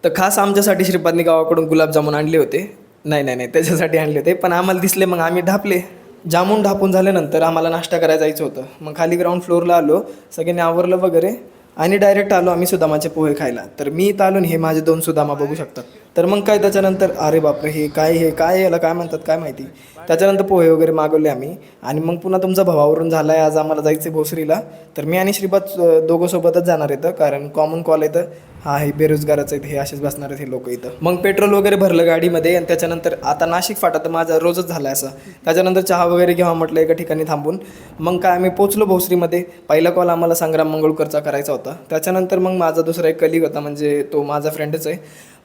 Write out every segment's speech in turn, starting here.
तर खास आमच्यासाठी श्रीपादनी गावाकडून गुलाबजामुन आणले होते. नाही नाही नाही त्याच्यासाठी आणले होते, पण आम्हाला दिसले मग आम्ही ढापले. जामून ढापून झाल्यानंतर आम्हाला नाश्ता करायला जायचं होतं. मग खाली ग्राउंड फ्लोअरला आलो, सगळ्यांनी आवरलं वगैरे आणि डायरेक्ट आलो आम्ही सुदामाचे पोहे खायला. तर मी इथं आलो आणि हे माझे 2 सुदामा बघू शकतात. तर मग काय त्याच्यानंतर अरे बापरे हे काय याला काय म्हणतात काय माहिती. त्याच्यानंतर पोहे वगैरे मागवले आम्ही आणि मग पुन्हा तुमचा भावावरून झाला आहे आज आम्हाला जायचं आहे भोसरीला. तर मी आणि श्रीपाद दोघं सोबतच जाणार येतं, कारण कॉमन कॉल येतं हा हे बेरोजगाराचं आहेत, हे असेच बसणार आहेत हे लोक इथं. मग पेट्रोल वगैरे भरलं गाडीमध्ये आणि त्याच्यानंतर आता नाशिक फाटा तर माझा रोजच झाला आहे असं. त्याच्यानंतर चहा वगैरे घ्यावा म्हटलं एका ठिकाणी थांबून. मग काय आम्ही पोचलो भोसरीमध्ये. पहिला कॉल आम्हाला संग्राम मंगळूरकरचा करायचा होता. त्याच्यानंतर मग माझा दुसरा एक कलिग होता, म्हणजे तो माझा फ्रेंडच आहे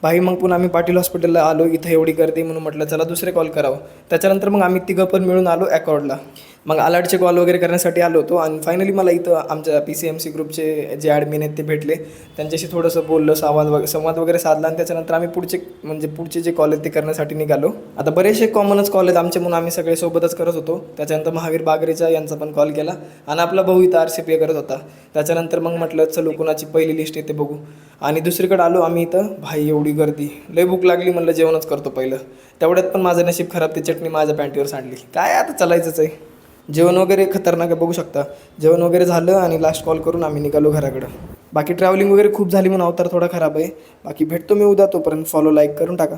भाई. मग पुन्हा आम्ही पाटील हॉस्पिटलला आलो, इथं एवढी गर्दी म्हणून म्हटलं चला दुसरे कॉल करावं. त्याच्यानंतर मग आम्ही तिघं पण मिळून आलो अकॉर्डला. मग अलार्टचे कॉल वगैरे करण्यासाठी आलो होतो आणि फायनली मला इथं आमच्या PCMC ग्रुपचे जे ॲडमिन आहेत ते भेटले. त्यांच्याशी थोडंसं बोललं, संवाद वगैरे साधला आणि त्याच्यानंतर आम्ही पुढचे जे कॉल आहेत ते करण्यासाठी निघालो. आता बरेचसे कॉमनच कॉल आहेत आमचे म्हणून आम्ही सगळे सोबतच करत होतो. त्याच्यानंतर महावीर बागरेचा यांचा पण कॉल केला आणि आपला भाऊ इथं RCPA करत होता. त्याच्यानंतर मग म्हटलं चलो कुणाची पहिली लिस्ट येते बघू. आणि दुसरीकडे आलो आम्ही इथं. भाई एवढी गर्दी, लय भूक लागली, म्हणलं जेवणच करतो पहिलं. तेवढ्यात पण माझं नशीब खराब, ती चटणी माझ्या पॅन्टीवर सांडली. काय आता चालायचंच आहे. जेवण वगैरे खतरनाक आहे बघू शकता. जेवण वगैरे झालं आणि लास्ट कॉल करून आम्ही निघालो घराकडं. बाकी ट्रॅव्हलिंग वगैरे खूप झाली म्हणून अवतार थोडा खराब आहे. बाकी भेटतो मी उद्या, तोपर्यंत फॉलो लाईक करून टाका.